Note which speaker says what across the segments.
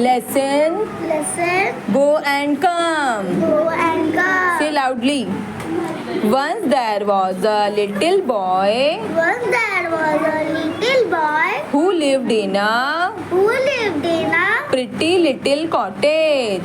Speaker 1: Lesson.
Speaker 2: Lesson.
Speaker 1: Go and come.
Speaker 2: Go and come.
Speaker 1: Say loudly. Once there was a little boy
Speaker 2: Once there was a little boy
Speaker 1: who lived in a
Speaker 2: pretty little cottage.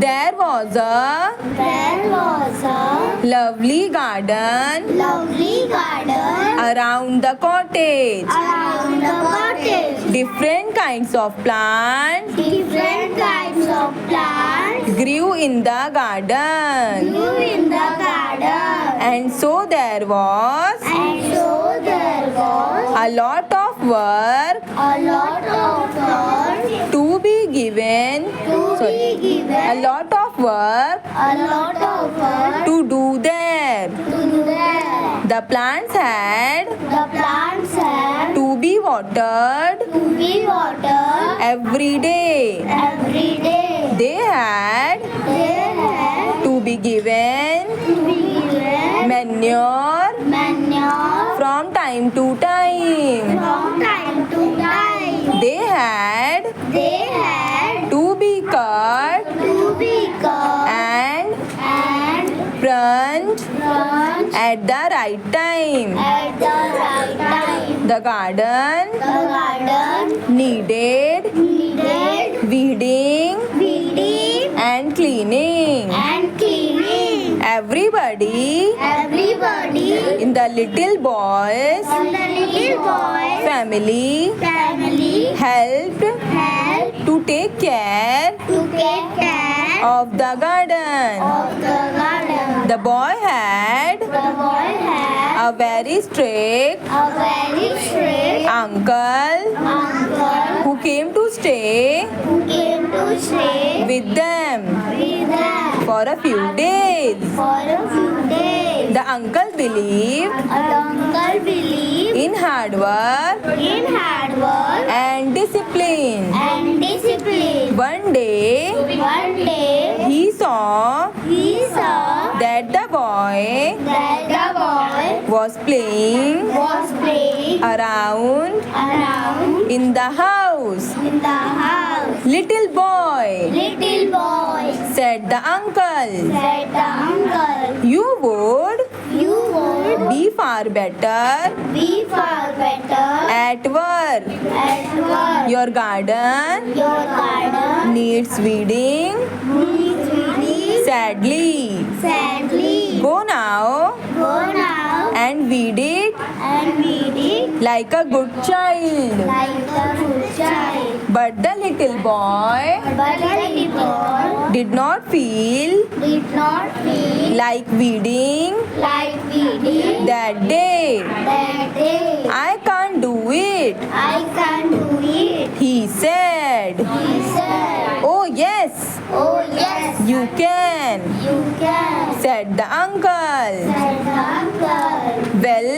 Speaker 1: There was a
Speaker 2: There was a
Speaker 1: lovely garden
Speaker 2: lovely garden
Speaker 1: around the cottage.
Speaker 2: around the cottage.
Speaker 1: Different kinds of plants
Speaker 2: Different kinds of plants
Speaker 1: grew in the garden.
Speaker 2: grew in the garden.
Speaker 1: And so there was
Speaker 2: And so there was
Speaker 1: a lot of work
Speaker 2: a lot of work
Speaker 1: to be given.
Speaker 2: to be given.
Speaker 1: A lot of work
Speaker 2: A lot of work
Speaker 1: to do there.
Speaker 2: to do there.
Speaker 1: The plants had
Speaker 2: The plants had
Speaker 1: to be watered
Speaker 2: to be watered
Speaker 1: every day.
Speaker 2: every day.
Speaker 1: They had
Speaker 2: They had
Speaker 1: to be given
Speaker 2: to be given
Speaker 1: manure
Speaker 2: manure
Speaker 1: from time to time.
Speaker 2: from time to time.
Speaker 1: They had
Speaker 2: They had
Speaker 1: to be cut
Speaker 2: to be cut
Speaker 1: and
Speaker 2: and
Speaker 1: pruned
Speaker 2: crunch
Speaker 1: at the right time.
Speaker 2: at the right time.
Speaker 1: The garden
Speaker 2: The garden
Speaker 1: needed
Speaker 2: needed
Speaker 1: weeding
Speaker 2: weeding
Speaker 1: and cleaning.
Speaker 2: and cleaning.
Speaker 1: Everybody
Speaker 2: Everybody
Speaker 1: in the little boy's
Speaker 2: in the little boy's
Speaker 1: family
Speaker 2: family
Speaker 1: helped
Speaker 2: helped
Speaker 1: to take care
Speaker 2: to take care
Speaker 1: of the garden.
Speaker 2: of the garden.
Speaker 1: The boy had
Speaker 2: The boy had
Speaker 1: a very strict
Speaker 2: a very strict
Speaker 1: uncle
Speaker 2: uncle
Speaker 1: who came to stay
Speaker 2: who came to stay
Speaker 1: with them
Speaker 2: with them
Speaker 1: for a few days.
Speaker 2: for a few days.
Speaker 1: The uncle believed
Speaker 2: The uncle believed
Speaker 1: in hard work
Speaker 2: in hard work
Speaker 1: and discipline.
Speaker 2: and discipline.
Speaker 1: One day
Speaker 2: One day
Speaker 1: he saw
Speaker 2: he saw
Speaker 1: that the boy
Speaker 2: that the boy
Speaker 1: was playing
Speaker 2: was playing
Speaker 1: around
Speaker 2: around
Speaker 1: in the house.
Speaker 2: in the house.
Speaker 1: Little boy,
Speaker 2: Little boy,
Speaker 1: said the uncle,
Speaker 2: said the uncle,
Speaker 1: you would
Speaker 2: you would
Speaker 1: be far better
Speaker 2: be far better
Speaker 1: at work.
Speaker 2: at work.
Speaker 1: Your garden
Speaker 2: Your garden
Speaker 1: needs weeding
Speaker 2: needs weeding.
Speaker 1: sadly.
Speaker 2: Sadly,
Speaker 1: Go now
Speaker 2: go now
Speaker 1: and weed it
Speaker 2: and weed it
Speaker 1: like a good child.
Speaker 2: like a good child.
Speaker 1: But the little boy
Speaker 2: But the little boy
Speaker 1: did not feel
Speaker 2: did not feel
Speaker 1: like weeding
Speaker 2: like weeding
Speaker 1: that day.
Speaker 2: that day.
Speaker 1: I can't do it,
Speaker 2: I can do it,
Speaker 1: he said.
Speaker 2: he said.
Speaker 1: Oh, yes,
Speaker 2: Oh yes,
Speaker 1: you can,
Speaker 2: you can,
Speaker 1: said the uncle.
Speaker 2: said the uncle.
Speaker 1: Well,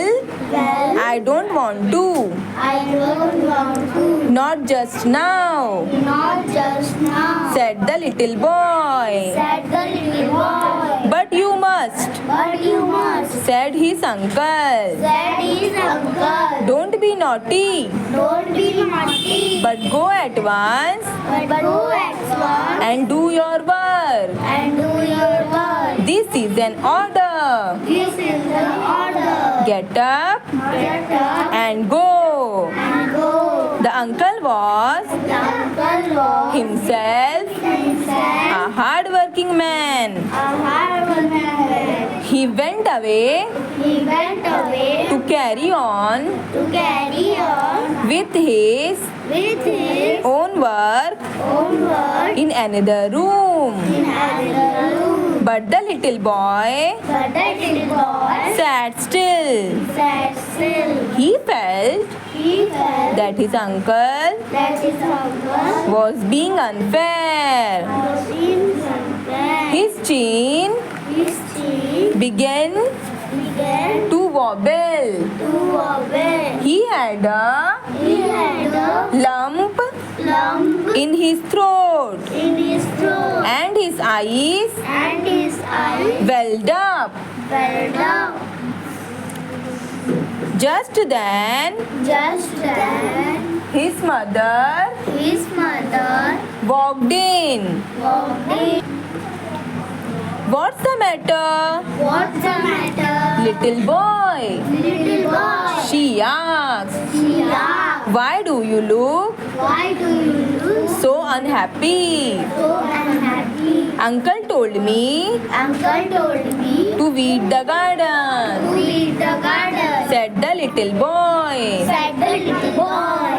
Speaker 2: Well,
Speaker 1: I don't want to,
Speaker 2: I don't want to,
Speaker 1: not just now,
Speaker 2: not just now,
Speaker 1: said the little boy.
Speaker 2: said the little boy.
Speaker 1: But you must,
Speaker 2: But you must,
Speaker 1: said his uncle.
Speaker 2: said his uncle.
Speaker 1: Don't be naughty,
Speaker 2: Don't be naughty,
Speaker 1: but go at once
Speaker 2: but go at once
Speaker 1: and do your work.
Speaker 2: and do your work.
Speaker 1: This is an order.
Speaker 2: This is the order.
Speaker 1: Get up
Speaker 2: Get up
Speaker 1: and go.
Speaker 2: and go.
Speaker 1: The uncle was
Speaker 2: The uncle was
Speaker 1: himself
Speaker 2: himself
Speaker 1: a hard-working man.
Speaker 2: a hard man.
Speaker 1: He went away
Speaker 2: He went away
Speaker 1: to carry on
Speaker 2: to carry on
Speaker 1: with his
Speaker 2: with his
Speaker 1: own work
Speaker 2: own work
Speaker 1: in another room.
Speaker 2: in another room.
Speaker 1: But the little boy
Speaker 2: But the little boy
Speaker 1: sat still.
Speaker 2: sat still.
Speaker 1: He felt
Speaker 2: He felt
Speaker 1: that his uncle
Speaker 2: that his uncle
Speaker 1: was being unfair.
Speaker 2: was in somewhere.
Speaker 1: His chin
Speaker 2: His teeth
Speaker 1: began
Speaker 2: began
Speaker 1: to wobble.
Speaker 2: to wobble.
Speaker 1: He had a
Speaker 2: He had a
Speaker 1: lump
Speaker 2: lump
Speaker 1: in his throat
Speaker 2: in his throat
Speaker 1: and his eyes
Speaker 2: and his eyes
Speaker 1: welled up.
Speaker 2: welled up.
Speaker 1: Just then, his mother
Speaker 2: his mother
Speaker 1: walked in.
Speaker 2: walked in.
Speaker 1: What's the matter,
Speaker 2: What's the matter?
Speaker 1: little boy?
Speaker 2: Little boy.
Speaker 1: She asked.
Speaker 2: She asked.
Speaker 1: Why do you look
Speaker 2: Why do you look
Speaker 1: so unhappy?
Speaker 2: so unhappy?
Speaker 1: Uncle told me
Speaker 2: Uncle told me
Speaker 1: to weed the garden,
Speaker 2: to leave the garden.
Speaker 1: said the little boy.
Speaker 2: Said the little boy.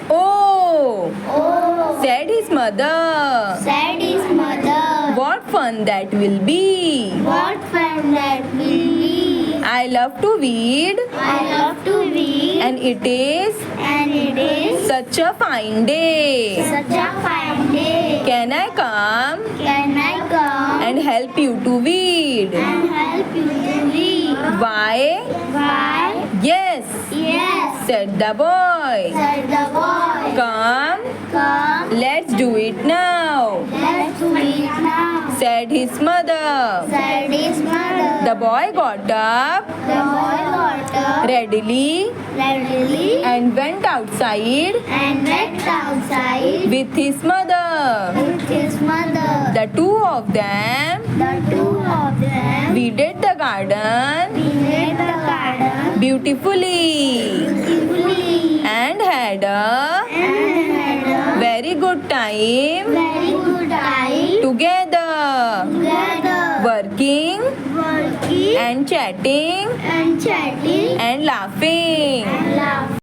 Speaker 1: Oh,
Speaker 2: Oh,
Speaker 1: said his mother.
Speaker 2: said his mother.
Speaker 1: What fun that will be.
Speaker 2: What fun that will be.
Speaker 1: I love to weed,
Speaker 2: I love to read,
Speaker 1: and it is
Speaker 2: and it is
Speaker 1: such a fine day.
Speaker 2: such a fine day.
Speaker 1: Can I come
Speaker 2: Can I come
Speaker 1: and help you to weed?
Speaker 2: and help you to read?
Speaker 1: Why?
Speaker 2: Why?
Speaker 1: Yes,
Speaker 2: Yes,
Speaker 1: said the boy.
Speaker 2: said the boy.
Speaker 1: Come,
Speaker 2: Come,
Speaker 1: let's do it now,
Speaker 2: let's do it now.
Speaker 1: said his mother.
Speaker 2: Said his mother.
Speaker 1: The boy got up
Speaker 2: The boy got up
Speaker 1: readily
Speaker 2: readily
Speaker 1: and went outside
Speaker 2: and went outside
Speaker 1: with his mother.
Speaker 2: with his mother.
Speaker 1: The two of them
Speaker 2: The two of them
Speaker 1: weeded the garden
Speaker 2: weeded the garden
Speaker 1: beautifully
Speaker 2: beautifully
Speaker 1: and had a
Speaker 2: and had a
Speaker 1: very good time
Speaker 2: very good time
Speaker 1: together,
Speaker 2: together,
Speaker 1: working
Speaker 2: working
Speaker 1: and chatting
Speaker 2: and chatting
Speaker 1: and laughing.
Speaker 2: and laughing.